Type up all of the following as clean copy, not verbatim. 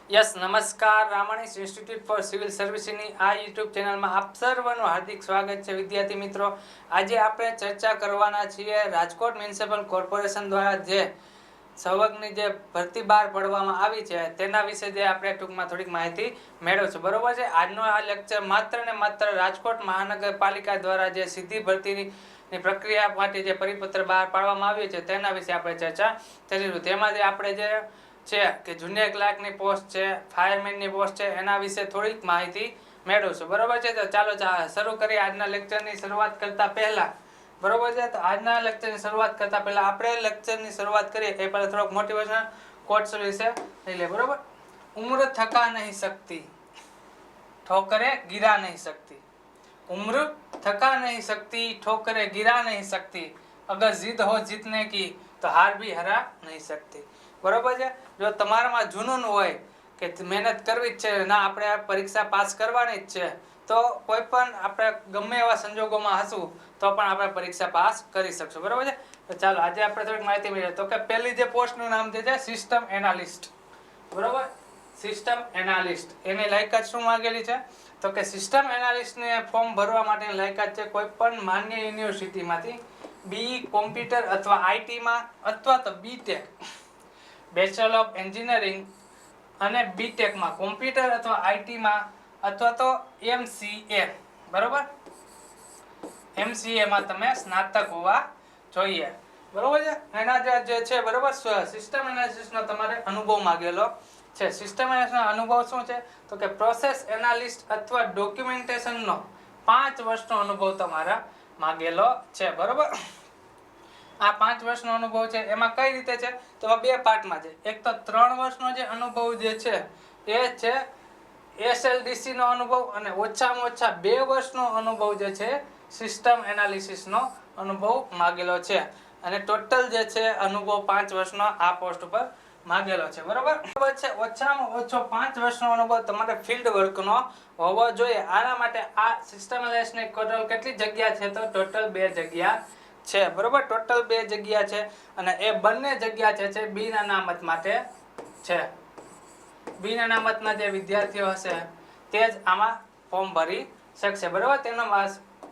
Yes નમસ્કાર રામાણીસ institute four civil સર્વિસની આ યુટ્યુબ ચેનલમાં આપ સર્વનું હાર્દિક સ્વાગત છે વિદ્યાર્થી મિત્રો। આજે આપણે ચર્ચા કરવાના છીએ રાજકોટ મ્યુનિસિપલ કોર્પોરેશન દ્વારા જે સવગની જે ભરતી બહાર પાડવામાં આવી છે તેના વિશે જે આપણે ટૂંકમાં થોડીક માહિતી મેળવશું, બરોબર છે। આજનો આ લેક્ચર માત્ર ને માત્ર રાજકોટ મહાનગરપાલિકા દ્વારા જે સીધી ભરતીની પ્રક્રિયા માટે જે પરિપત્ર બહાર પાડવામાં આવ્યું છે તેના વિશે આપણે ચર્ચા કરીશું। તેમાં જે આપણે જે છે કે જુનિયર ક્લાર્કની પોસ્ટ છે, ફાયરમેનની પોસ્ટ છે, એના વિશે થોડીક માહિતી મેળવશું, બરોબર છે। તો ચાલો શરૂ કરીએ આજના લેક્ચરની શરૂઆત કરતા પહેલા, બરોબર છે। તો આજના લેક્ચરની શરૂઆત કરતા પહેલા આપણે લેક્ચરની શરૂઆત કરીએ એ પહેલા થોડોક મોટિવેશન કોટ્સ વિશે લઈ લે, બરોબર। ઉમ્ર થકા નહીં सकती, ठोकरे गिरा नहीं सकती। उम्र थका नहीं सकती, ठोकरे गिरा नहीं सकती। अगर जिद हो जीतने की तो हार भी हरा नहीं सकती। बरोबर है। जो તમારામાં જુનૂન હોય કે મહેનત કરવી જ છે, ના આપણે પરીક્ષા પાસ કરવાની જ છે, તો કોઈ પણ આપણે ગમે એવા સંજોગોમાં હશું તો પણ આપણે પરીક્ષા પાસ કરી શકશું, બરોબર છે। તો ચાલો આજે આપણે થોડીક માહિતી મેળવીએ। તો કે પહેલી જે પોસ્ટનું નામ છે સિસ્ટમ એનાલિસ્ટ, બરોબર। સિસ્ટમ એનાલિસ્ટ એની લાયકાત શું માંગેલી છે? તો કે સિસ્ટમ એનાલિસ્ટને ફોર્મ ભરવા માટેની લાયકાત છે કોઈ પણ માન્ય યુનિવર્સિટીમાંથી બી કોમ્પ્યુટર અથવા આઈટીમાં અથવા તો બીટેક, બેચલર ઓફ એન્જિનિયરિંગ અને બીટેકમાં કોમ્પ્યુટર અથવા આઈટીમાં અથવા તો એમસીએ, બરોબર। એમસીએ માં તમે સ્નાતક હોવા જોઈએ, બરોબર છે। એના જે છે બરોબર સિસ્ટમ એનાલિસિસનો તમારે અનુભવ માંગેલો છે। સિસ્ટમ એનાલિસિસનો અનુભવ શું છે? તો કે પ્રોસેસ એનાલિસ્ટ અથવા ડોક્યુમેન્ટેશનનો 5 વર્ષનો અનુભવ તમારા માંગેલો છે, બરોબર। આ 5 વર્ષનો અનુભવ છે એમાં કઈ રીતે છે? તો બે પાર્ટમાં છે। એક તો 3 વર્ષનો જે અનુભવ જે છે એ છે એસએલડીસી નો અનુભવ અને ઓછામાં ઓછા 2 વર્ષનો અનુભવ જે છે સિસ્ટમ એનાલિસિસનો અનુભવ માંગેલો છે અને ટોટલ જે છે અનુભવ 5 વર્ષનો આ પોસ્ટ ઉપર માંગેલો છે, બરોબર છે। ઓછામાં ઓછો 5 વર્ષનો અનુભવ તમારે ફિલ્ડ વર્કનો હોવો જોઈએ। આના માટે આ સિસ્ટમ એનાલિસિસની ટોટલ કેટલી જગ્યા છે? તો ટોટલ 2 જગ્યા છે, બરોબર। ટોટલ 2 જગ્યા છે અને એ બંને જગ્યા છે બિન અનામત માટે છે। બિન અનામતના જે વિદ્યાર્થીઓ હશે તે જ આમાં ફોર્મ ભરી શકશે, બરોબર। તેનો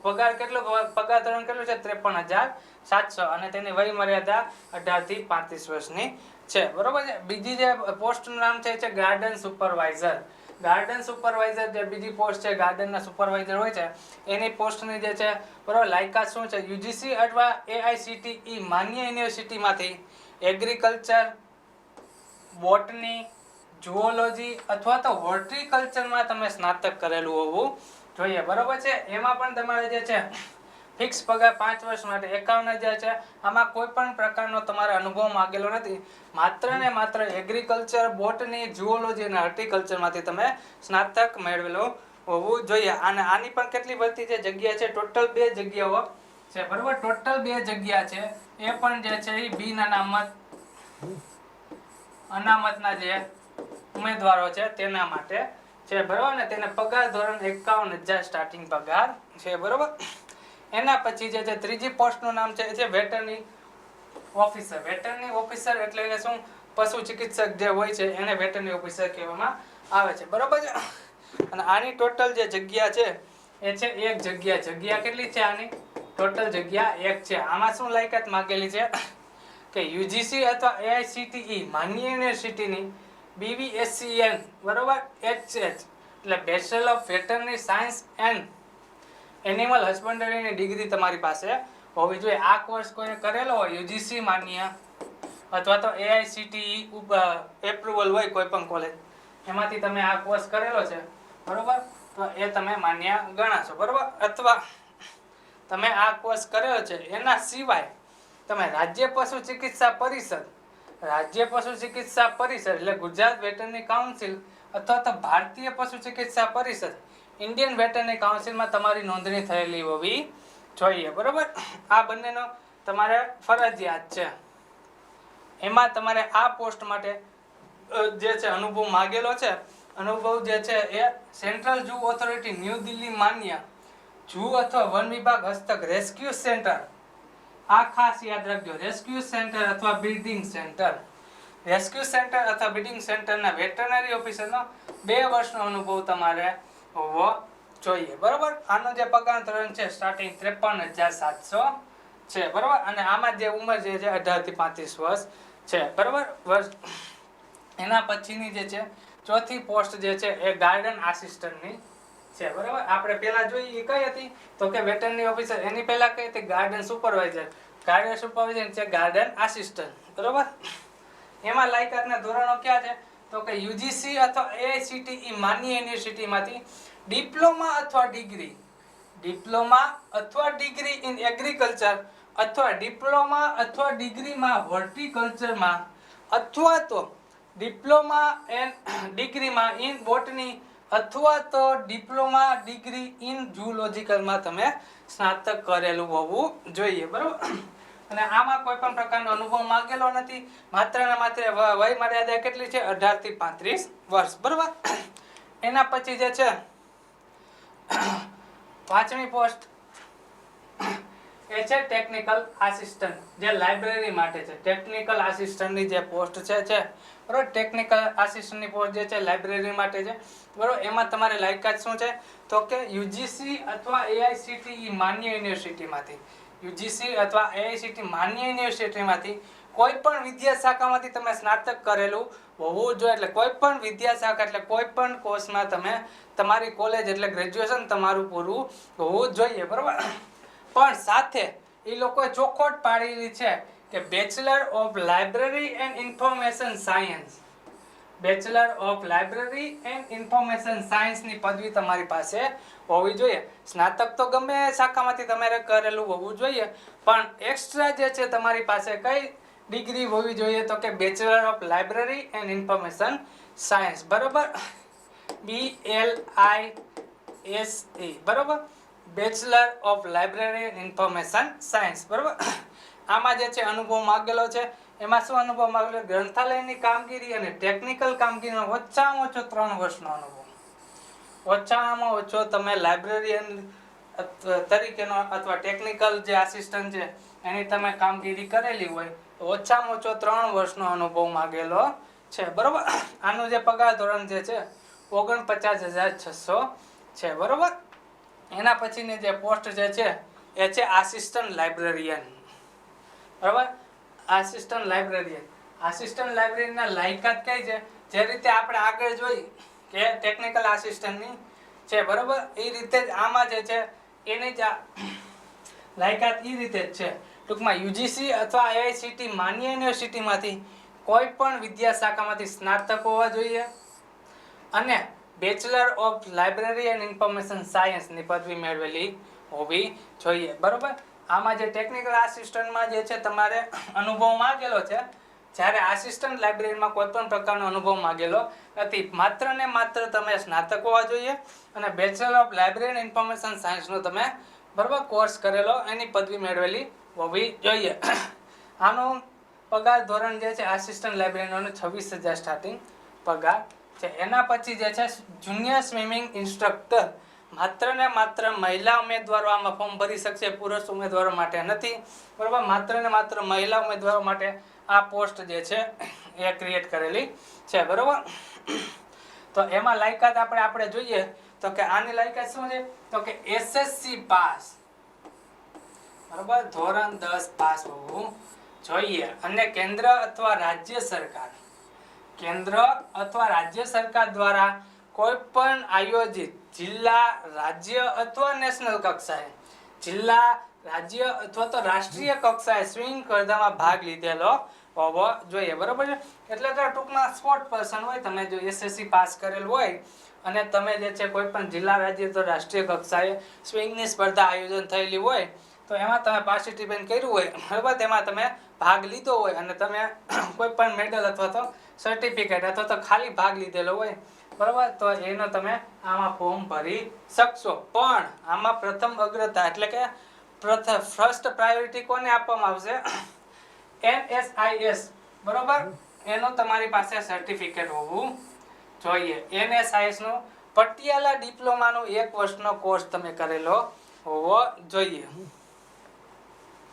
પગાર કેટલો પગાર ધોરણ કેટલું છે? 53,700 અને તેની વય મર્યાદા 18 થી 35 વર્ષની છે, બરોબર છે। બીજી જે પોસ્ટનું નામ છે ગાર્ડન સુપરવાઇઝર। ગાર્ડન સુપરવાઇઝર જે બીજી પોસ્ટ છે, ગાર્ડનના સુપરવાઇઝર હોય છે એની પોસ્ટની જે છે બરોબર લાયકાત શું છે? યુજીસી અથવા એઆઈસીટીઈ માન્ય યુનિવર્સિટીમાંથી એગ્રીકલ્ચર, બોટની, ઝૂઓલોજી અથવા તો હોર્ટિકલ્ચરમાં તમે સ્નાતક કરેલું હોવું જોઈએ, બરોબર છે। એમાં પણ તમારે જે છે ફિક્સ પગાર 5 વર્ષ માટે 51,000 છે। આમાં કોઈ પણ પ્રકારનો તમારે અનુભવ માંગેલો નથી, માત્ર ને માત્ર એગ્રીકલ્ચર, બોટની, ઝૂઓલોજી અને હોર્ટિકલ્ચરમાંથી તમે સ્નાતક મેળવેલો હોવું જોઈએ। અને આની પણ કેટલી ભરતી છે? જગ્યા છે ટોટલ 2 જગ્યાઓ છે, બરોબર। ટોટલ 2 જગ્યા છે એ પણ જે છે એ બિન અનામતના જે ઉમેદવારો છે તેના માટે છે, બરોબર ને। તેને પગાર ધોરણ 51,000 સ્ટાર્ટિંગ પગાર છે, બરોબર। એના પછી જે છે ત્રીજી પોસ્ટનું નામ છે વેટરનરી ઓફિસર। વેટરનરી ઓફિસર એટલે કે શું? પશુ ચિકિત્સક જે હોય છે એને વેટરનરી ઓફિસર કહેવામાં આવે છે, બરોબર છે। અને આની ટોટલ જે જગ્યા છે એ છે 1 જગ્યા। જગ્યા કેટલી છે આની? ટોટલ જગ્યા 1 છે। આમાં શું લાયકાત માંગેલી છે કે યુજીસી અથવા એઆઈસીટીઈ માન્ય યુનિવર્સિટીની બીવીએસસીએન, બરોબર, એચએચ એટલે bachelor of veterinary science and animal હસબન્ડરીની ડિગ્રી તમારી પાસે હોવી જોઈએ। આ કોર્સ કોઈ કરેલો હોય યુજીસી માન્ય અથવા તો એઆઈસીટીઈ એપ્રુવલ હોય કોઈ પણ કોલેજ એમાંથી તમે આ કોર્સ કરેલો છે, બરોબર, તો એ તમે માન્ય ગણાશો, બરોબર। અથવા તમે આ કોર્સ કરેલો છે એના સિવાય તમે રાજ્ય પશુ ચિકિત્સા પરિષદ, રાજ્ય પશુ ચિકિત્સા પરિષદ એટલે ગુજરાત વેટરનરી કાઉન્સિલ અથવા તો ભારતીય પશુ ચિકિત્સા પરિષદ, ઇન્ડિયન વેટરનરી કાઉન્સિલમાં તમારી નોંધણી થયેલી હોવી જોઈએ, બરોબર। આ બંનેનો તમારે ફરજિયાત છે। એમાં તમારે આ પોસ્ટ માટે જે છે અનુભવ માંગેલો છે। અનુભવ જે છે એ central zoo authority new Delhi માન્ય ઝૂ અથવા વન વિભાગ હસ્તક રેસ્ક્યુ સેન્ટર, આ ખાસ યાદ રાખજો, રેસ્ક્યુ સેન્ટર અથવા બિલ્ડિંગ સેન્ટર રેસ્ક્યુ સેન્ટર અથવા બ્રીડિંગ સેન્ટરના વેટરનરી ઓફિસરનો 2 વર્ષનો અનુભવ તમારે હોવો જોઈએ. બરોબર. આનો જે પગાર ધોરણ છે સ્ટાર્ટિંગ 53,700 છે. બરોબર. અને આમાં જે ઉંમર જે છે 18 થી 35 વર્ષ છે. બરોબર. એના પછીની જે છે ચોથી પોસ્ટ જે છે એ ગાર્ડન આસિસ્ટન્ટની છે. બરોબર. આપણે પહેલા જોઈએ એ કઈ હતી તો કે વેટરનરી ઓફિસર. એની પહેલા કઈ હતી ગાર્ડન સુપરવાઇઝર. ગાર્ડન સુપરવાઇઝર છે ગાર્ડન આસિસ્ટન્ટ. બરોબર. એમાં લાયકાતના ધોરણો ક્યાં છે તો કે યુજીસી અથવા એઆઈસીટીઈ માન્ય યુનિવર્સિટીમાંથી ડિપ્લોમા અથવા ડિગ્રી ઇન એગ્રીકલ્ચર અથવા ડિપ્લોમા અથવા ડિગ્રીમાં હોર્ટિકલ્ચરમાં અથવા તો ડિપ્લોમા એન્ડ ડિગ્રીમાં ઇન બોટની અથવા તો ડિપ્લોમા ડિગ્રી ઇન ઝૂલોજિકલમાં તમે સ્નાતક કરેલું હોવું જોઈએ. બરોબર. અને આમાં કોઈ પણ પ્રકારનો અનુભવ માંગેલો નથી. માત્ર ને માત્ર વય મર્યાદા કેટલી છે 18 થી 35 વર્ષ. બરોબર. એના પછી જે છે પાંચમી પોસ્ટ એ છે ટેકનિકલ આસિસ્ટન્ટ, જે લાઇબ્રેરી માટે છે. ટેકનિકલ આસિસ્ટન્ટની જે પોસ્ટ છે બરોબર. ટેકનિકલ આસિસ્ટન્ટની પોસ્ટ જે છે લાઇબ્રેરી માટે છે. બરોબર. એમાં તમારે લાયકાત શું છે તો કે યુજીસી અથવા એઆઈસીટીઈ માન્ય યુનિવર્સિટીમાંથી માન્ય યુનિવર્સિટીમાંથી કોઈ પણ વિદ્યા શાખામાંથી તમે સ્નાતક કરેલું હોવું જોઈએ. એટલે કોઈ પણ વિદ્યા શાખા એટલે કોઈ પણ કોર્સમાં તમે તમારી કોલેજ એટલે ગ્રેજ્યુએશન તમારું પૂરું હોવું જોઈએ. બરોબર. પણ સાથે એ લોકોએ ચોખવટ પાડેલી છે કે bachelor of library and information સાયન્સની પદવી તમારી પાસે હોવી જોઈએ. સ્નાતક તો ગમે શાખામાંથી તમારે કરેલું હોવું જોઈએ, પણ એક્સ્ટ્રા જે છે તમારી પાસે કઈ ડિગ્રી હોવી જોઈએ તો કે bachelor of library and information science. બરોબર. BLISE. બરોબર. Bachelor of library and information science. બરોબર. આમાં જે છે અનુભવ માંગેલો છે. એમાં શું અનુભવ માંગેલો? ગ્રંથાલયની કામગીરી અને ટેકનિકલ કામગીરીનો ઓછામાં ઓછો 3 વર્ષનો અનુભવ. ઓછામાં ઓછો તમે લાઇબ્રેરિયન તરીકેનો અથવા ટેકનિકલ જે આસિસ્ટન્ટ છે એની તમે કામગીરી કરેલી હોય તો ઓછામાં ઓછો 3 વર્ષનો અનુભવ માંગેલો છે. બરોબર. આનું જે પગાર ધોરણ જે છે 49,600 છે. બરોબર. એના પછીની જે પોસ્ટ જે છે એ છે આસિસ્ટન્ટ લાઇબ્રેરિયન. બરોબર. આસિસ્ટન્ટ લાઇબ્રેરિયનના લાયકાત કઈ છે? જે રીતે આપણે આગળ જોઈ કે ટેકનિકલ આસિસ્ટન્ટની છે. બરોબર. એ રીતે જ આમાં જે છે એની જ લાયકાત એ રીતે જ છે. ટૂંકમાં યુજીસી અથવા આઈઆઈસીટી માન્ય યુનિવર્સિટીમાંથી કોઈ પણ વિદ્યા શાખામાંથી સ્નાતક હોવા જોઈએ અને bachelor of library and information સાયન્સની પદવી મેળવેલી હોવી જોઈએ. બરોબર. આમાં જે ટેકનિકલ આસિસ્ટન્ટમાં જે છે તમારે અનુભવ માંગેલો છે, જ્યારે આસિસ્ટન્ટ લાઇબ્રેરીમાં કોઈ પણ પ્રકારનો અનુભવ માંગેલો નથી. માત્ર ને માત્ર તમે સ્નાતક હોવા જોઈએ અને bachelor of library and information સાયન્સનો તમે બરોબર કોર્સ કરેલો, એની પદવી મેળવેલી હોવી જોઈએ. આનો પગાર ધોરણ જે છે આસિસ્ટન્ટ લાઇબ્રેરીનો 26,000 સ્ટાર્ટિંગ પગાર છે. એના પછી જે છે જુનિયર સ્વિમિંગ ઇન્સ્ટ્રક્ટર. માત્ર ને માત્ર મહિલા ઉમેદવારો આમાં ફોર્મ ભરી શકશે, પુરુષ ઉમેદવારો માટે નથી. બરોબર. માત્ર ને માત્ર મહિલા ઉમેદવારો માટે આ પોસ્ટ જે છે એ ક્રિએટ કરેલી છે. બરોબર. તો એમાં લાયકાત આપણે જોઈએ તો કે આની લાયકાત શું છે તો કે એસએસસી પાસ. બરોબર. ધોરણ 10 પાસ હોવું જોઈએ અને કેન્દ્ર અથવા રાજ્ય સરકાર દ્વારા કોઈ પણ આયોજિત જિલ્લા, રાજ્ય અથવા નેશનલ કક્ષાએ રાષ્ટ્રીય કક્ષાએ સ્વિમિંગ સ્પર્ધામાં ભાગ લીધેલો હોવો જોઈએ. બરોબર છે. એટલે કે ટૂંકમાં સ્પોર્ટ પર્સન હોય, તમે જો એસએસસી પાસ કરેલું હોય અને તમે જે છે કોઈ પણ જિલ્લા, રાજ્ય તો રાષ્ટ્રીય કક્ષાએ સ્વિમિંગની સ્પર્ધા આયોજન થયેલી હોય તો એમાં તમે પાર્ટિસિપેટ કર્યું હોય, બરાબર, તેમાં તમે ભાગ લીધો હોય અને તમે કોઈ પણ મેડલ અથવા તો સર્ટિફિકેટ અથવા તો ખાલી ભાગ લીધેલો હોય, બરાબર, તો એનો તમે આમાં ફોર્મ ભરી શકશો. પણ આમાં પ્રથમ અગ્રતા એટલે કે ફર્સ્ટ પ્રાયોરિટી કોને આપવામાં આવશે? NSIS. બરોબર. એનું તમારી પાસે સર્ટિફિકેટ હોવું જોઈએ. NSIS નું પટિયાલા ડિપ્લોમાનો 1 વર્ષનો કોર્સ તમે કરેલો હોવો જોઈએ.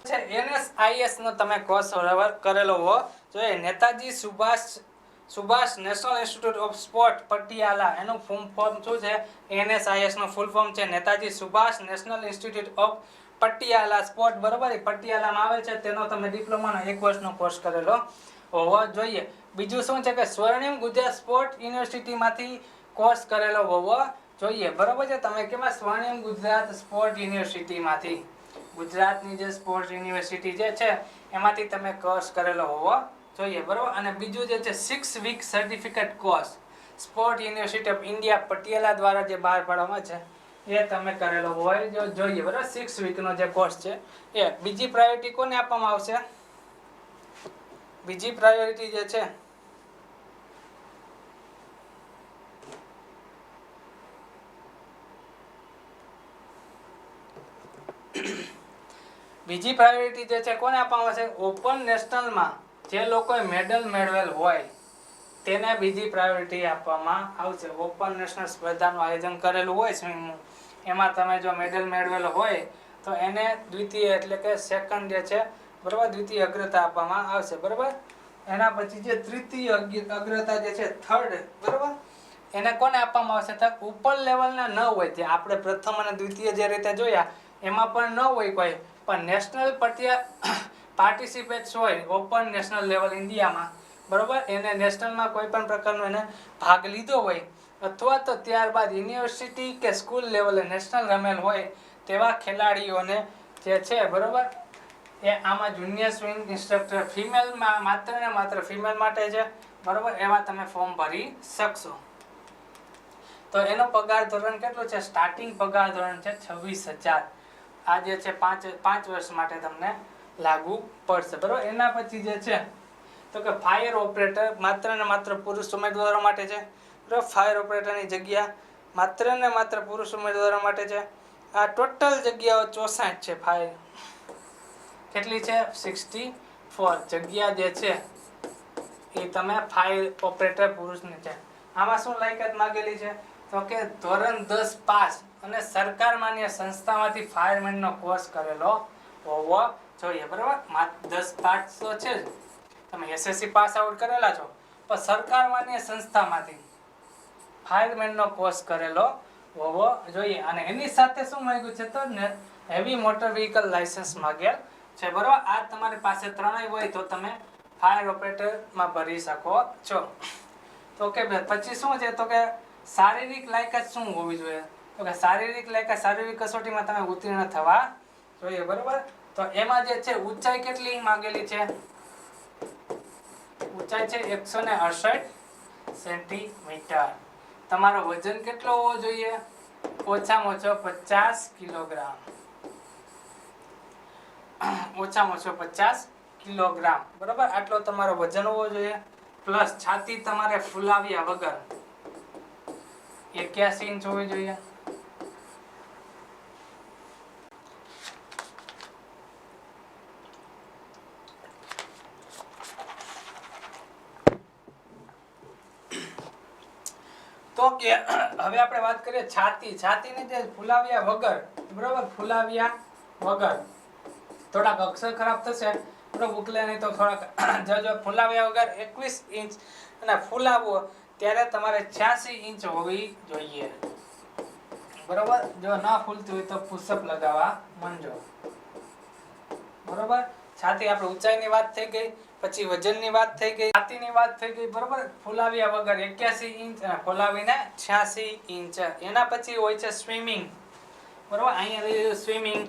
છે NSIS નો તમે કોર્સ કરેલો હોવો જોઈએ. Netaji Subhash national institute of sport Patiala, એનું ફૂલ ફોર્મ શું છે? NSIS નું ફૂલ ફોર્મ છે Netaji Subhash national institute of Patiala sport, બરોબર. પટિયાલામાં આવે છે. તેનો તમે ડિપ્લોમાનો 1 વર્ષનો કોર્સ કરેલો હોવો જોઈએ. બીજું શું છે કે સ્વર્ણિમ ગુજરાત સ્પોર્ટ યુનિવર્સિટીમાંથી કોર્સ કરેલો હોવો જોઈએ, બરોબર છે. તમે કેમાં? સ્વર્ણિમ ગુજરાત સ્પોર્ટ યુનિવર્સિટીમાંથી, ગુજરાતની જે સ્પોર્ટ્સ યુનિવર્સિટી જે છે એમાંથી તમે કોર્સ કરેલો હોવો જોઈએ, બરોબર. અને બીજું જે છે 6 week certificate course sport university of India Patiala દ્વારા જે બહાર પાડવામાં છે એ તમે કરેલો હોય જોઈએ, બરોબર. 6 વીકનો જે કોર્સ છે એ. બીજી પ્રાયોરિટી કોને આપવામાં આવશે? બીજી પ્રાયોરિટી જે છે બીજી પ્રાયોરિટી જે છે કોને આપવામાં આવશે? ઓપન નેશનલમાં જે લોકોએ મેડલ મેળવેલ હોય તેને બીજી પ્રાયોરિટી આપવામાં આવશે. ઓપન નેશનલ સ્પર્ધાનું આયોજન કરેલું હોય સ્વિમિંગનું, એમાં તમે જો મેડલ મેળવેલો હોય તો એને દ્વિતીય એટલે કે સેકન્ડ જે છે, બરોબર, દ્વિતીય અગ્રતા આપવામાં આવશે, બરોબર. એના પછી જે તૃતીય અગ્રતા જે છે થર્ડ, બરોબર, એને કોને આપવામાં આવશે? તો ઉપર લેવલના ન હોય, જે આપણે પ્રથમ અને દ્વિતીય જે રીતે જોયા એમાં પણ ન હોય કોઈ, પણ નેશનલ પાર્ટિસિપેટ્સ હોય ઓપન નેશનલ લેવલ ઇન્ડિયામાં, બરોબર, એને નેશનલમાં કોઈ પણ પ્રકારનો એને ભાગ લીધો હોય અથવા તો ત્યારબાદ યુનિવર્સિટી કે સ્કૂલ લેવલે નેશનલ રમેલ હોય તેવા ખેલાડીઓને જે છે, બરોબર, એ આમાં જુનિયર સ્વિમિંગ ઇન્સ્ટ્રક્ટર ફિમેલમાં માત્ર ને માત્ર ફિમેલ માટે છે, બરોબર, એમાં તમે ફોર્મ ભરી શકશો. તો એનો પગાર ધોરણ કેટલું છે? સ્ટાર્ટિંગ પગાર ધોરણ છે 26,000. આ જે છે 5 વર્ષ માટે તમને લાગુ પડશે, બરોબર. એના પછી જે છે તો કે ફાયર ઓપરેટર માત્ર ને માત્ર પુરુષ ઉમેદવારો માટે છે, બરોબર. ફાયર ઓપરેટરની જગ્યા માત્ર ને માત્ર પુરુષ ઉમેદવારો માટે છે. આ ટોટલ જગ્યાઓ 64 છે. ફાયર કેટલી છે? 64 જગ્યા જે છે એ તમે ફાયર ઓપરેટર પુરુષની છે. આમાં શું લાયકાત માંગેલી છે? તો કે ધોરણ 10 પાસ અને સરકાર માન્ય સંસ્થામાંથી ફાયરમેનનો કોર્સ કરેલો હોવો જોઈએ, બરોબર. 10 પાસ તો છે જ, તમે SSC પાસ આઉટ કરેલા છો, પણ સરકાર માન્ય સંસ્થામાંથી ફાયરમેનનો કોર્સ કરેલો હોવો જોઈએ. અને એની સાથે શું માંગ્યું છે? તો હેવી મોટર વ્હીકલ લાયસન્સ માંગેલ છે, બરોબર. આ તમારી પાસે ત્રણેય હોય તો તમે ફાયર ઓપરેટરમાં ભરી શકો છો. તો કે પછી શું છે? તો કે શારીરિક લાયકાત શું હોવી જોઈએ? તો કે શારીરિક લાયકાત શારીરિક કસોટીમાં તમે ઉત્તીર્ણ થવા જોઈએ, બરોબર. તો એમાં જે છે ઊંચાઈ કેટલી માંગેલી છે? ઊંચાઈ છે 168 સેન્ટીમીટર. તમારો વજન કેટલો હોવો જોઈએ? ઓછામાં ઓછો 50 કિલોગ્રામ. ઓછામાં ઓછો 50 કિલોગ્રામ, બરોબર. આટલો તમારો વજન હોવો જોઈએ. પ્લસ છાતી તમારે ફૂલાવ્યા વગર 81 ઇંચ હોવી જોઈએ. તો કે હવે આપણે વાત કરીએ છાતીની જે ફૂલાવ્યા વગર, બરોબર, ફૂલાવ્યા વગર. થોડાક અક્ષર ખરાબ થશે, બરોબર, ઉકલે નહીં તો થોડાક જો ફૂલાવ્યા વગર 21 ઇંચ અને ફૂલાવવો ત્યારે તમારે 86 ઇંચ હોવી જોઈએ, બરોબર. જો ના ફૂલતી હોય તો પુશઅપ લગાવવા માંડજો, બરોબર. છાતી આપણે ઊંચાઈની વાત થઈ ગઈ, પછી વજનની વાત થઈ ગઈ, છાતીની વાત થઈ ગઈ, બરોબર. ફૂલાવ્યા વગર 81 ઇંચ અને ફૂલાવીને 86 ઇંચ. એના પછી હોય છે સ્વિમિંગ, બરોબર. અહીંયા લઈ સ્વિમિંગ.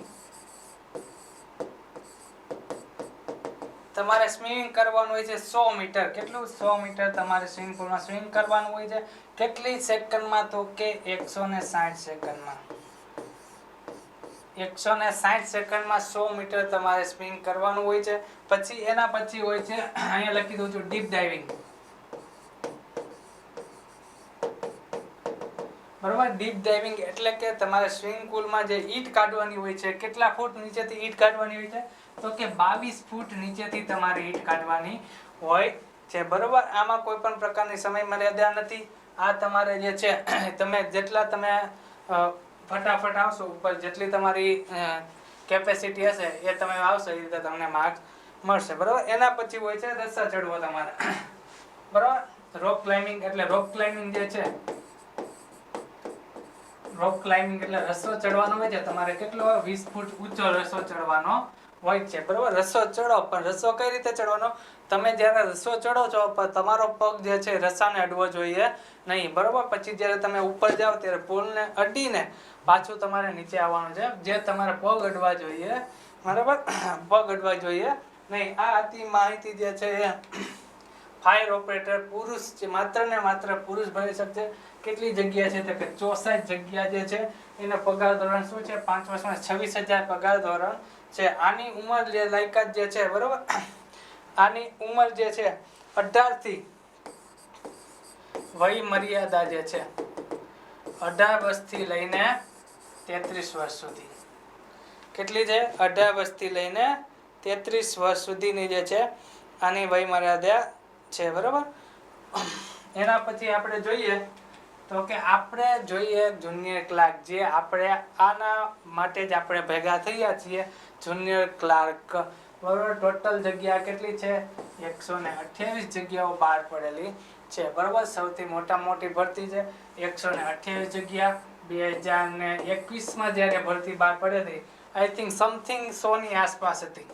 તમારે સ્વિમિંગ કરવાનું હોય છે 100 મીટર. કેટલું? 100 મીટર તમારે સ્વિમિંગ પુલમાં સ્વિમિંગ કરવાનું હોય છે. કેટલી સેકન્ડમાં? તો કે 160 સેકન્ડમાં. 160 સેકન્ડમાં 100 મીટર તમારે સ્વિમિંગ કરવાનું હોય છે. પછી એના પછી હોય છે, અહીંયા લખી દઉં છું, ડીપ ડાઇવિંગ, બરોબર. ડીપ ડાઇવિંગ એટલે કે તમારે સ્વિમિંગ પુલમાં જે ઈંટ કાઢવાની હોય છે, કેટલા ફૂટ નીચેથી ઈંટ કાઢવાની હોય છે? તો કે 22 ફૂટ નીચેથી તમારે ઈંટ કાઢવાની હોય છે, બરોબર. આમાં કોઈ પણ પ્રકારની સમય મર્યાદા નથી. આ તમારે જે છે તમે જેટલા તમે ફટાફટ આવશો ઉપર, જેટલી તમારી કેપેસિટી હશે એ તમે આવશે એ રીતે તમને માર્ક્સ મળશે. બરાબર. એના પછી હોય છે રસ્સા ચડવો તમારે. બરાબર. રોક ક્લાઇમ્બિંગ એટલે રોક ક્લાઇમ્બિંગ જે છે, રોક ક્લાઇમ્બિંગ એટલે રસ્સો ચડવાનો હોય છે. તમારે કેટલો 20 ફૂટ ઊંચો રસ્સો ચડવાનો હોય છે. બરાબર. રસ્સો ચડો, પણ રસ્સો કઈ રીતે ચડવાનો? તમે જ્યારે રસ્સો ચડો છો પણ તમારો પગ જે છે રસ્સાને અડવો જોઈએ નહીં. બરાબર. પછી જ્યારે તમે ઉપર જાઓ ત્યારે પોલને અડીને પાછું તમારે નીચે આવવાનું છે. જે તમારે પગ અડવા જોઈએ. બરાબર. પગ અડવા જોઈએ નહીં. આ હતી માહિતી જે છે એ ફાયર ઓપરેટર પુરુષ છે, માત્ર ને માત્ર પુરુષ ભરી શકશે. કેટલી જગ્યા છે તો કે 64 જગ્યા જે છે એને પગાર ધોરણ શું છે? 5 વર્ષમાં 26,000 પગાર ધોરણ છે. આની ઉંમર જે લાયકાત જે છે, બરોબર, આની ઉંમર જે છે 18 થી વય મર્યાદા જે છે 18 વર્ષથી લઈને 33 વર્ષ સુધી. કેટલી છે? 18 વર્ષથી લઈને 33 વર્ષ સુધીની જે છે આની વય મર્યાદા છે. બરોબર. એના પછી આપણે જોઈએ તો કે આપણે જોઈએ જુનિયર ક્લાર્ક. જે આપણે આના માટે જ આપણે ભેગા થયા છીએ, જુનિયર ક્લાર્ક. બરોબર. ટોટલ જગ્યા કેટલી છે? 128 જગ્યાઓ બહાર પડેલી છે. બરોબર. સૌથી મોટી ભરતી છે. 128 જગ્યા 2021માં જ્યારે ભરતી બહાર પડેલી, આઈ થિંક સમથિંગ 100 ની આસપાસ હતી.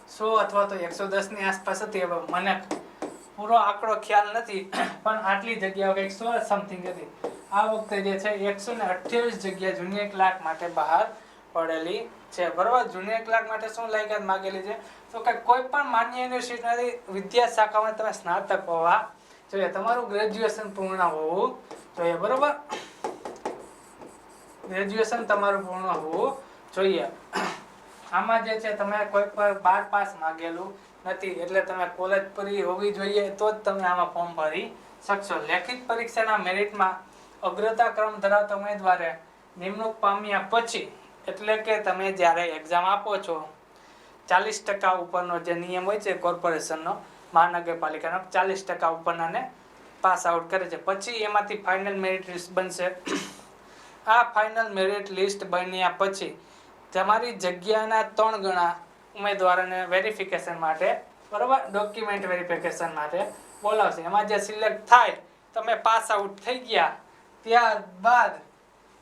100 અથવા તો 110 ની આસપાસ હતી. હવે મને પૂરો આંકડો ખ્યાલ નથી, પણ આટલી જગ્યાઓ કંઈક 100 સમથિંગ હતી. આ વખતે જે છે 128 જગ્યા જુનિયર ક્લાર્ક માટે બહાર પડેલી છે. બરોબર. જુનિયર ક્લાર્ક માટે શું લાયકાત માંગેલી છે? તો કે કોઈ પણ માન્ય યુનિવર્સિટીની વિદ્યા શાખામાં તમે સ્નાતક હોવા જોઈએ. તમારું ગ્રેજ્યુએશન પૂર્ણ હોવું જોઈએ. બરોબર. ગ્રેજ્યુએશન તમારું પૂર્ણ હોવું જોઈએ. આમાં જે છે તમે કોઈ પણ 12 પાસ માંગેલું નથી. એટલે તમે કોલેજ પૂરી હોવી જોઈએ તો જ તમે આમાં ફોર્મ ભરી શકશો. લેખિત પરીક્ષાના મેરિટમાં અગ્રતા ક્રમ ધરાવતા ઉમેદવારે નિમણૂક પામ્યા પછી, એટલે કે તમે જ્યારે એક્ઝામ આપો છો 40% ઉપરનો જે નિયમ હોય છે કોર્પોરેશનનો, મહાનગરપાલિકાનો, 40% ઉપરનાને પાસ આઉટ કરે છે. પછી એમાંથી ફાઇનલ મેરિટ લિસ્ટ બનશે. આ ફાઇનલ મેરિટ લિસ્ટ બન્યા પછી તમારી જગ્યાના 3 ગણા ઉમેદવારોને વેરિફિકેશન માટે, બરોબર, ડોક્યુમેન્ટ વેરિફિકેશન માટે બોલાવશે. એમાં જે સિલેક્ટ થાય, તમે પાસ આઉટ થઈ ગયા, ત્યારબાદ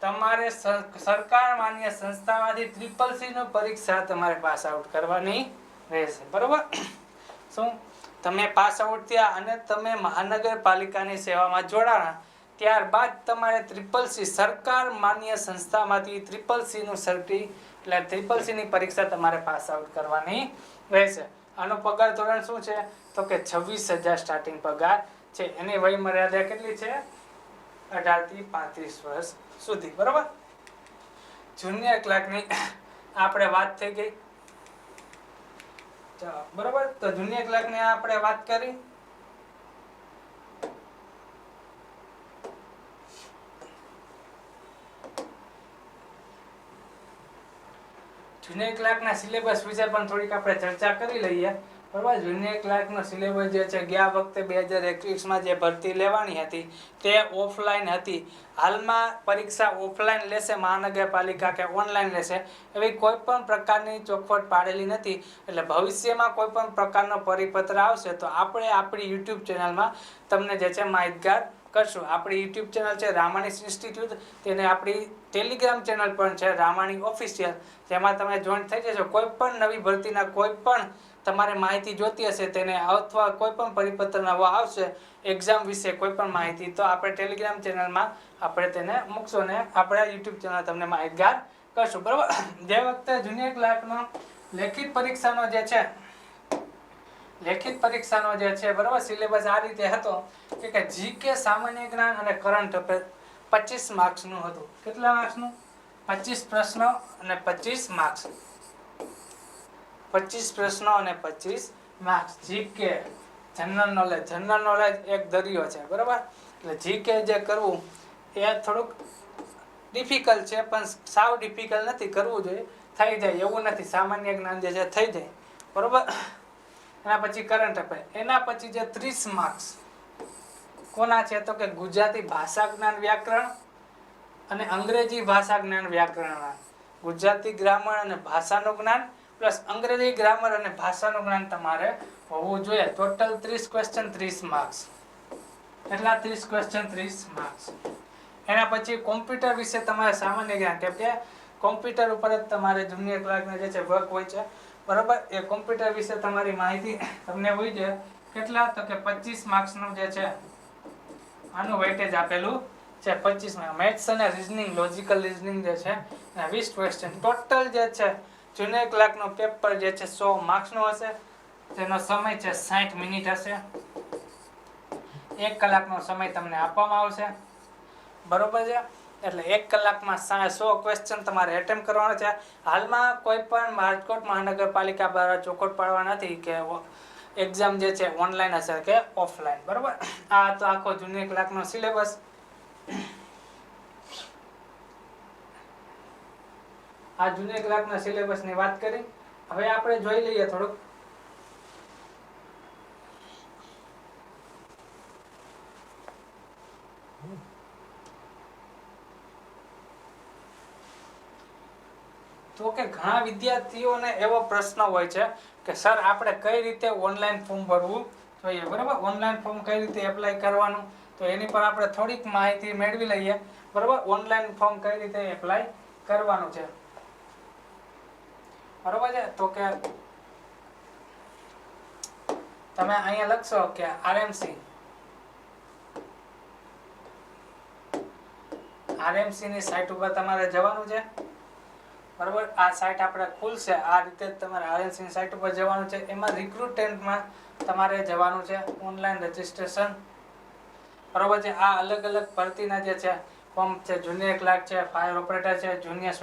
તમારે સરકાર માન્ય સંસ્થામાંથી CCC નું પરીક્ષા તમારે પાસ આઉટ કરવાની રહેશે. બરોબર. શું તમે પાસ આઉટ થયા અને તમે મહાનગરપાલિકાની સેવામાં જોડાણા, ત્યારબાદ તમારે CCC સરકાર માન્ય સંસ્થામાંથી CCC નું એટલે CCC ની પરીક્ષા તમારે પાસ આઉટ કરવાની રહેશે. આનો પગાર ધોરણ શું છે? તો કે 26,000 સ્ટાર્ટિંગ પગાર છે. એની વય મર્યાદા કેટલી છે? 18 થી 35 વર્ષ સુધી. બરોબર. જુનિયર ક્લાર્કની આપણે વાત થઈ ગઈ. ચાલો, બરોબર. તો જુનિયર ક્લાર્કની આપણે વાત કરી. જુનિયર ક્લાર્કના સિલેબસ વિશે પણ થોડીક આપણે ચર્ચા કરી લઈએ. બરાબર. જુનિયર ક્લાર્કનો સિલેબસ જે છે ગયા વખતે 2021માં જે ભરતી લેવાની હતી તે ઓફલાઈન હતી. હાલમાં પરીક્ષા ઓફલાઈન લેશે મહાનગરપાલિકા કે ઓનલાઈન લેશે એવી કોઈ પણ પ્રકારની ચોખવટ પાડેલી નથી. એટલે ભવિષ્યમાં કોઈ પણ પ્રકારનો પરિપત્ર આવશે તો આપણે આપણી YouTube ચેનલમાં તમને જે છે માહિતગાર કરશું. આપણી YouTube ચેનલ છે રામાણી ઇન્સ્ટિટ્યૂટ, તેને આપણી ટેલિગ્રામ ચેનલ પણ છે રામાણી ઓફિશિયલ, જેમાં તમે જોઈન થઈ જશો. કોઈ પણ નવી ભરતીના કોઈ પણ તમારે માહિતી જોતી હશે તેને, અથવા કોઈ પણ પરિપત્ર નવો આવશે એક્ઝામ વિશે કોઈ પણ માહિતી, તો આપણે ટેલિગ્રામ ચેનલમાં આપણે તેને મૂકશું ને આપણે YouTube ચેનલ તમને માહિતગાર કરશું. બરાબર. જે વખતે જુનિયર ક્લાર્કનો લેખિત પરીક્ષાનો જે છે બરાબર સિલેબસ આ રીતે હતો કે જીકે, સામાન્ય જ્ઞાન અને કરંટ અફેર 25 માર્ક્સનું હતું. કેટલા માર્ક્સનું? 25 પ્રશ્નો અને 25 માર્ક્સ. 25 પ્રશ્નો અને 25 માર્ક્સ. જીકે, જનરલ નોલેજ એક દરિયો છે. બરાબર. એટલે જીકે જે કરવું એ થોડુંક ડિફિકલ્ટ છે, પણ સાવ ડિફિકલ્ટ નથી. કરવું જોઈએ, થઈ જાય એવું નથી. સામાન્ય જ્ઞાન જે છે થઈ જાય. બરાબર. એના પછી કરંટ અફેર. એના પછી જે 30 માર્ક્સ કોના છે? તો કે ગુજરાતી ભાષા જ્ઞાન વ્યાકરણ અને અંગ્રેજી ભાષા જ્ઞાન વ્યાકરણ ગુજરાતી ગ્રામર અને ભાષાનું જ્ઞાન પ્લસ અંગ્રેજી ગ્રામર અને ભાષાનું જ્ઞાન તમારે હોવું જોઈએ. Total 30 question 30 marks. એટલા 30 ક્વેશ્ચન 30 માર્ક્સ. એના પછી કોમ્પ્યુટર વિશે તમારે સામાન્ય જ્ઞાન, કેમ કે કોમ્પ્યુટર ઉપર જ તમારે જુનિયર ક્લાર્કના જે છે વર્ક હોય છે, બરોબર. એ કોમ્પ્યુટર વિશે તમારી માહિતી તમને હોય છે. કેટલા? તો કે 25 માર્ક્સનું જે છે આનું વેટેજ આપેલું છે. 25 માર્ક. મેથ્સ અને રીઝનિંગ, લોજિકલ રીઝનિંગ જે છે એના 20 ક્વેશ્ચન. ટોટલ જે છે જુનિયર ક્લાર્કનો પેપર જે છે 100 માર્ક્સનો હશે. તેનો સમય છે 60 મિનિટ હશે. 1 કલાકનો સમય તમને આપવામાં આવશે, બરોબર છે. એટલે 1 કલાકમાં 100 ક્વેશ્ચન તમારે એટેમ્પ કરવાના છે. હાલમાં કોઈ પણ રાજકોટ મહાનગરપાલિકા દ્વારા ચોખવટ પાડવા નથી કે એક્ઝામ જે છે ઓનલાઈન હશે કે ઓફલાઈન, બરોબર. આ તો આખો જુનિયર ક્લાર્કનો સિલેબસ. આ જુનિયર ક્લાર્કના સિલેબસની વાત કરી. હવે આપણે જોઈ લઈએ થોડુંક તો કે ઘણા વિદ્યાર્થીઓને એવો પ્રશ્ન હોય છે કે સર આપણે કઈ રીતે ઓનલાઈન ફોર્મ ભરવું જોઈએ, બરાબર. ઓનલાઈન ફોર્મ કઈ રીતે એપ્લાય કરવાનું, તો એની પર આપણે થોડીક માહિતી મેળવી લઈએ, બરાબર. ઓનલાઈન ફોર્મ કઈ રીતે એપ્લાય કરવાનું છે, બરાબર છે. તો કે તમે અહીંયા લખશો કે RMC ની સાઇટ ઉપર તમારે જવાનું છે, બરાબર. આ સાઇટ આપણે ખુલશે. આ રીતે તમારે RMC ની સાઇટ ઉપર જવાનું છે. એમાં રિક્રુટમેન્ટમાં તમારે જવાનું છે, ઓનલાઈન રજીસ્ટ્રેશન, બરાબર છે. આ અલગ અલગ ભરતીના જે છે ફોર્મ છે. જુનિયર ક્લાર્ક છે, ફાયર ઓપરેટર છે, જુનિયર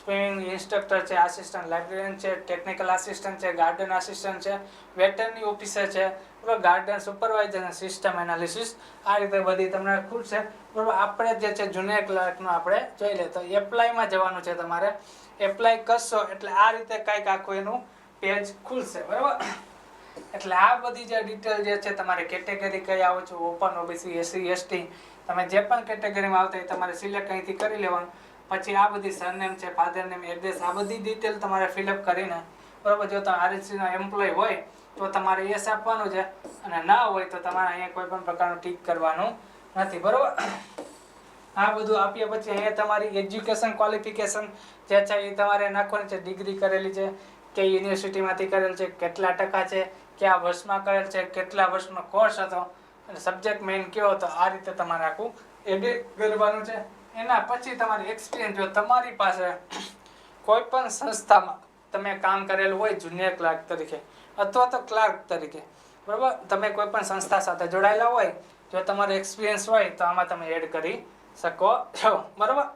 સ્વિમિંગ ઇન્સ્ટ્રક્ટર છે, આસિસ્ટન્ટ લાઇબ્રેરિયન છે, ટેકનિકલ આસિસ્ટન્ટ છે, ગાર્ડન આસિસ્ટન્ટ છે, વેટરનરી ઓફિસર છે, બરાબર. ગાર્ડન સુપરવાઇઝર અને સિસ્ટમ એનાલિસિસ. આ રીતે બધી તમને ખુલશે, બરાબર. આપણે જે છે જુનિયર ક્લાર્કનું આપણે જોઈ લે. તો એપ્લાયમાં જવાનું છે તમારે. એપ્લાય કરશો એટલે આ રીતે કંઈક આખું એનું પેજ ખુલશે, બરાબર. એટલે આ બધી જે ડિટેલ જે છે તમારે કેટેગરી કઈ આવો છો, ઓપન, ઓબીસી, એસસી, એસટી, તમે જે પણ કેટેગરીમાં આવતા હોય તમારે સિલેક્ટ અહીંથી કરી લેવાનું. પછી આ બધી સરનેમ છે, ફાધર નેમ, એડ્રેસ, આ બધી ડિટેલ તમારે ફિલઅપ કરીને, બરાબર. જો તમે RMC નો એમ્પ્લોય હોય તો તમારે યસ આપવાનું છે, અને ના હોય તો તમારે અહીંયા કોઈ પણ પ્રકારનું ટીક કરવાનું નથી, બરાબર. આ બધું આપ્યા પછી અહીંયા તમારી એજ્યુકેશન ક્વોલિફિકેશન જે છે એ તમારે નાખવાની છે. ડિગ્રી કરેલી છે, કે યુનિવર્સિટીમાંથી કરેલ છે, કેટલા ટકા છે, કયા વર્ષમાં કરેલ છે, કેટલા વર્ષનો કોર્સ હતો, અને સબ્જેક્ટ મેઇન કયો હતો. આ રીતે તમારે આખું એડિટ કરવાનું છે. એના પછી તમારી એક્સપિરિયન્સ, જો તમારી પાસે કોઈ પણ સંસ્થામાં તમે કામ કરેલું હોય જુનિયર ક્લાર્ક તરીકે અથવા તો ક્લાર્ક તરીકે, બરાબર. તમે કોઈ પણ સંસ્થા સાથે જોડાયેલા હોય, જો તમારો એક્સપિરિયન્સ હોય તો આમાં તમે એડ કરી શકો છો, બરાબર.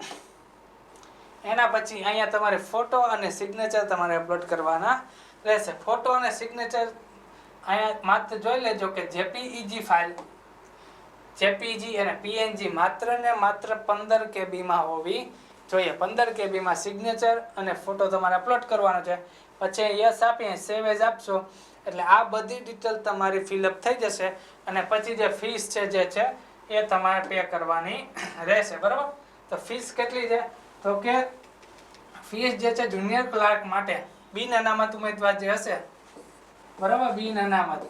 એના પછી અહીંયા તમારે ફોટો અને સિગ્નેચર તમારે અપલોડ કરવાના રહેશે. ફોટો અને સિગ્નેચર અહીંયા માત્ર જોઈ લેજો કે JPEG ફાઇલ, JPEG અને PNG માત્ર ને માત્ર 15 KB માં હોવી જોઈએ. 15 KB માં સિગ્નેચર અને ફોટો તમારે અપલોડ કરવાનો છે. પછી યસ આપીને સેવ એઝ આપશો એટલે આ બધી ડિટેલ તમારી ફિલઅપ થઈ જશે. અને પછી જે ફીસ છે જે છે એ તમારે પે કરવાની રહેશે, બરાબર. તો ફીસ કેટલી છે? તો કે ફીસ જે છે જુનિયર ક્લાર્ક માટે બિન અનામત ઉમેદવાર જે હશે, બરાબર, બિન અનામત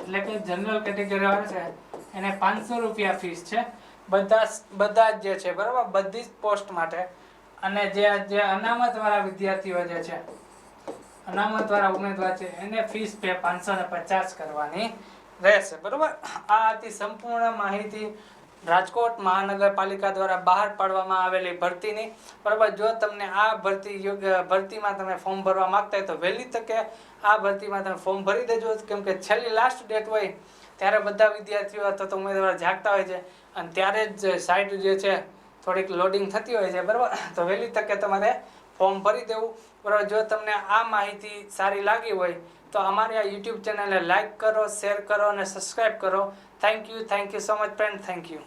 એટલે કે જનરલ કેટેગરી વાળા છે એને 500 રૂપિયા ફીસ છે. બધા જ જે છે, બરાબર, બધી જ પોસ્ટ માટે. અને જે અનામત વાળા વિદ્યાર્થીઓ જે છે, અનામત વાળા ઉમેદવાર છે, એને ફીસ પે 550 કરવાની રહેશે, બરાબર. આ હતી સંપૂર્ણ માહિતી રાજકોટ મહાનગરપાલિકા દ્વારા બહાર પાડવામાં આવેલી ભરતીની, બરાબર. જો તમને આ ભરતીમાં તમે ફોર્મ ભરવા માંગતા હોય તો વહેલી તકે આ ભરતીમાં તમે ફોર્મ ભરી દેજો, કેમ કે છેલ્લી લાસ્ટ ડેટ હોય ત્યારે બધા વિદ્યાર્થીઓ અથવા તો ઉમેદવાર જાગતા હોય છે, અને ત્યારે જ સાઇટ જે છે થોડીક લોડિંગ થતી હોય છે, બરાબર. તો વહેલી તકે તમારે ફોર્મ ભરી દેવું, બરાબર. જો તમને આ માહિતી સારી લાગી હોય તો અમારી આ YouTube ચેનલને લાઇક કરો, શેર કરો અને સબસ્ક્રાઈબ કરો. Thank you so much friend. Thank you.